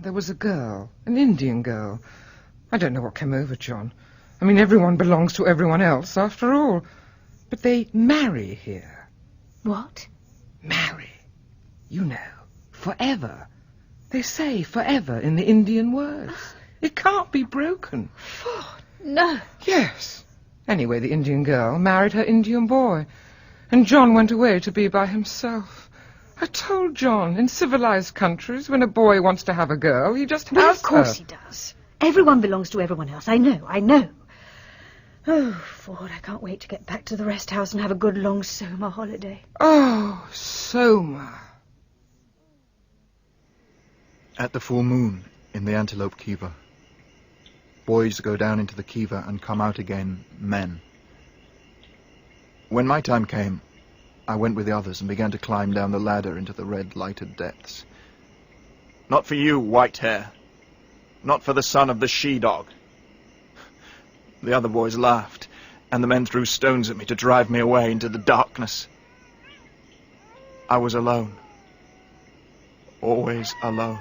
there was a girl, an Indian girl. I don't know what came over John. I mean, everyone belongs to everyone else, after all. But they marry here. What? Marry. You know, forever. They say forever in the Indian words. It can't be broken. Oh, no. Yes. Anyway, the Indian girl married her Indian boy, and John went away to be by himself. I told John, in civilized countries, when a boy wants to have a girl, he just has Well, of course her. he does. Everyone belongs to everyone else. I know. Oh, Ford, I can't wait to get back to the rest house and have a good long Soma holiday. Oh, Soma. At the full moon in the Antelope Kiva, boys go down into the Kiva and come out again men. When my time came, I went with the others and began to climb down the ladder into the red lighted depths. Not for you, white hair. Not for the son of the she-dog. The other boys laughed, and the men threw stones at me to drive me away into the darkness. I was alone. Always alone.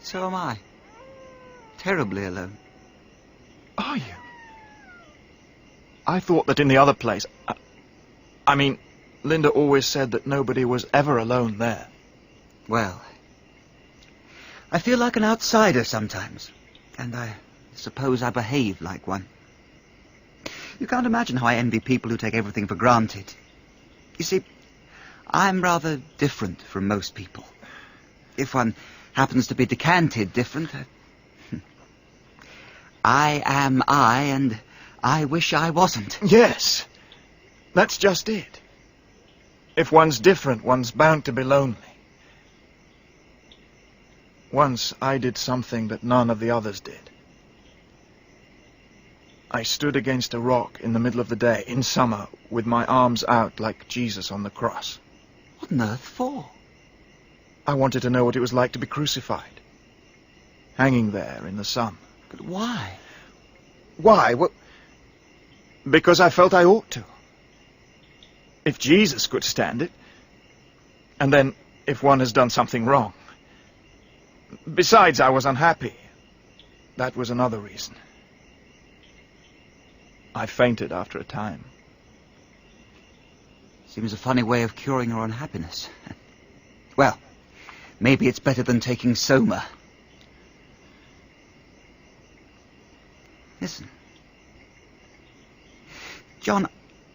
So am I. Terribly alone. Are you? I thought that in the other place... I mean, Linda always said that nobody was ever alone there. Well, I feel like an outsider sometimes, and I suppose I behave like one. You can't imagine how I envy people who take everything for granted. You see, I'm rather different from most people. If one happens to be decanted different, I am I, and I wish I wasn't. Yes, that's just it. If one's different, one's bound to be lonely. Once I did something that none of the others did. I stood against a rock in the middle of the day, in summer, with my arms out like Jesus on the cross. What on earth for? I wanted to know what it was like to be crucified. Hanging there in the sun. But why? Why? Well, because I felt I ought to. If Jesus could stand it, and then if one has done something wrong. Besides, I was unhappy. That was another reason. I fainted after a time. Seems a funny way of curing your unhappiness. Well, maybe it's better than taking Soma. Listen. John,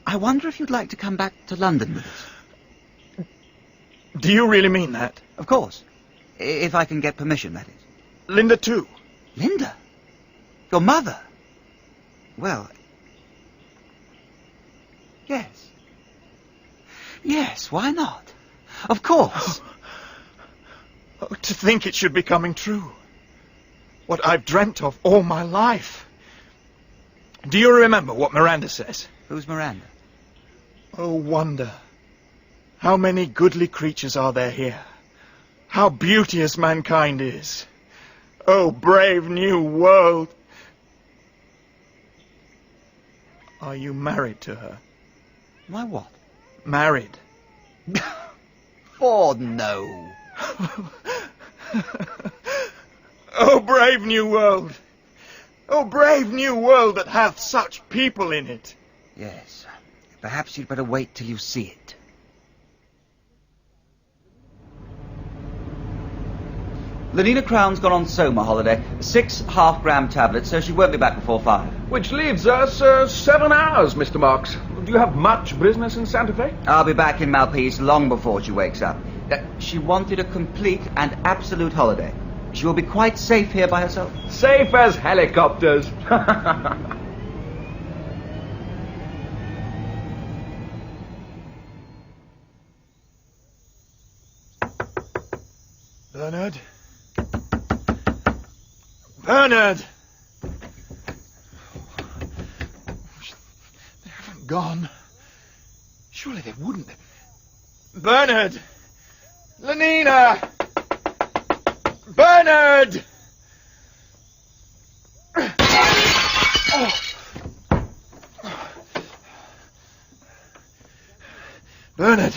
I wonder if you'd like to come back to London with us. Do you really mean that? Of course. If I can get permission, that is. Linda, too. Linda? Your mother? Well... Yes. Yes, why not? Of course. Oh, to think it should be coming true. What I've dreamt of all my life. Do you remember what Miranda says? Who's Miranda? Oh, wonder. How many goodly creatures are there here? How beauteous mankind is. Oh, brave new world. Are you married to her? My what? Married. Oh, no. Oh, brave new world. Oh, brave new world that hath such people in it. Yes. Perhaps you'd better wait till you see it. Lenina Crown's gone on Soma holiday. 6 half-gram tablets, so she won't be back before 5. Which leaves us 7 hours, Mr. Marks. Do you have much business in Santa Fe? I'll be back in Malpise long before she wakes up. She wanted a complete and absolute holiday. She will be quite safe here by herself. Safe as helicopters. Bernard? Bernard! They haven't gone. Surely they wouldn't. Bernard! Lenina! Bernard! Oh. Bernard!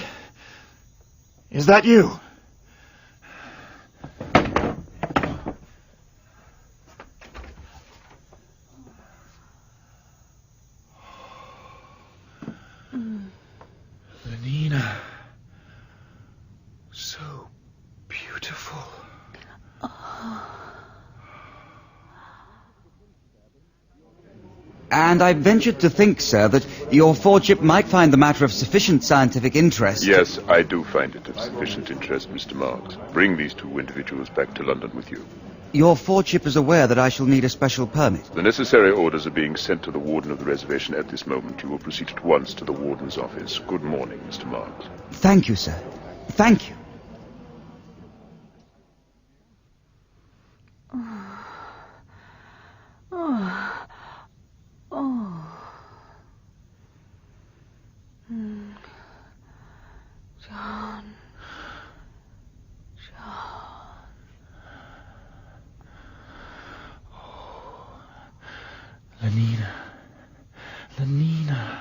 Is that you? And I ventured to think, sir, that your Fordship might find the matter of sufficient scientific interest. Yes, I do find it of sufficient interest, Mr. Marks. Bring these two individuals back to London with you. Your Fordship is aware that I shall need a special permit. The necessary orders are being sent to the warden of the reservation at this moment. You will proceed at once to the warden's office. Good morning, Mr. Marks. Thank you, sir. Thank you. Lenina.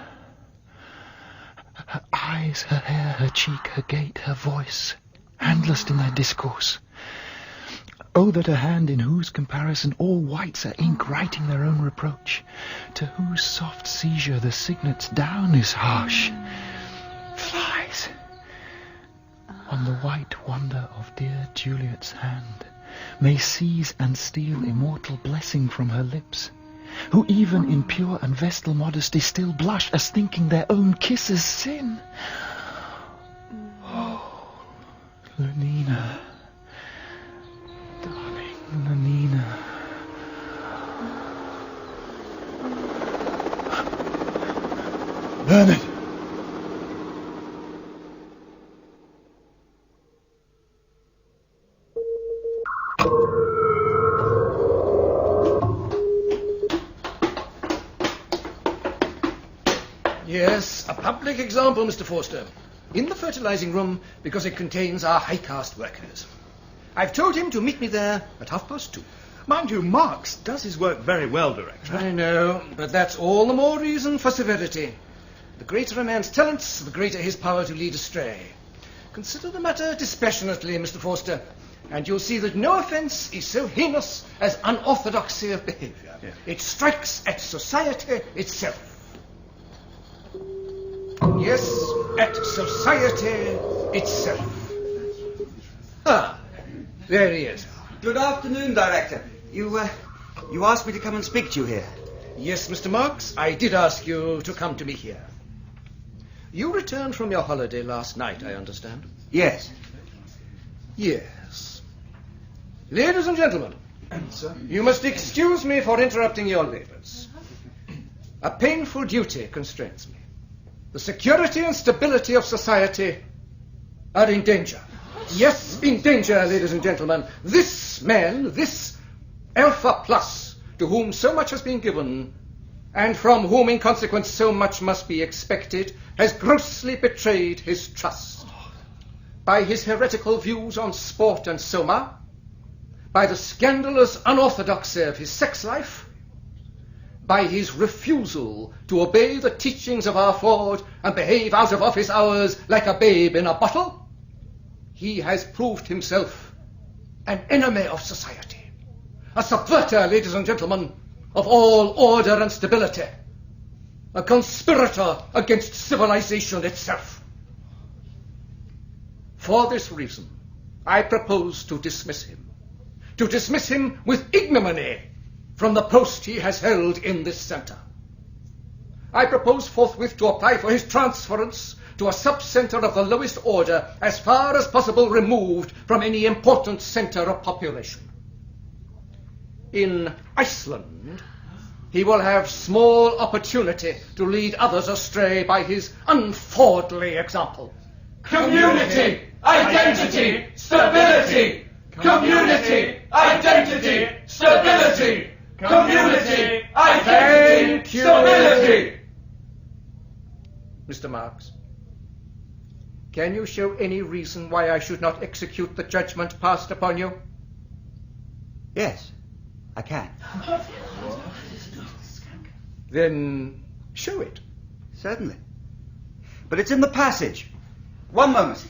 Her eyes, her hair, her cheek, her gait, her voice, handless in their discourse. Oh, that a hand in whose comparison all whites are ink writing their own reproach, to whose soft seizure the signet's down is harsh. Flies on the white wonder of dear Juliet's hand, may seize and steal immortal blessing from her lips, who even in pure and vestal modesty still blush as thinking their own kisses sin. Oh, Lenina, darling Lenina. Bernard! Yes, a public example, Mr. Forster. In the fertilizing room, because it contains our high-caste workers. I've told him to meet me there at 2:30. Mind you, Marks does his work very well, Director. I know, but that's all the more reason for severity. The greater a man's talents, the greater his power to lead astray. Consider the matter dispassionately, Mr. Forster, and you'll see that no offence is so heinous as unorthodoxy of behaviour. Yeah. It strikes at society itself. Yes, at society itself. Ah, there he is. Good afternoon, Director. You asked me to come and speak to you here. Yes, Mr. Marks, I did ask you to come to me here. You returned from your holiday last night, I understand? Yes. Yes. Ladies and gentlemen, you must excuse me for interrupting your labours. A painful duty constrains me. The security and stability of society are in danger. Yes, in danger, ladies and gentlemen. This man, this Alpha Plus, to whom so much has been given, and from whom in consequence so much must be expected, has grossly betrayed his trust. By his heretical views on sport and soma, by the scandalous unorthodoxy of his sex life, by his refusal to obey the teachings of our Ford and behave out of office hours like a babe in a bottle, he has proved himself an enemy of society, a subverter, ladies and gentlemen, of all order and stability, a conspirator against civilization itself. For this reason, I propose to dismiss him with ignominy from the post he has held in this centre. I propose forthwith to apply for his transference to a sub-centre of the lowest order, as far as possible removed from any important centre of population. In Iceland, he will have small opportunity to lead others astray by his unfordly example. Community, identity, stability. Community, identity, stability. Community, identity, stability. Mr. Marks, can you show any reason why I should not execute the judgment passed upon you? Yes, I can. Then show it. Certainly. But it's in the passage. One moment.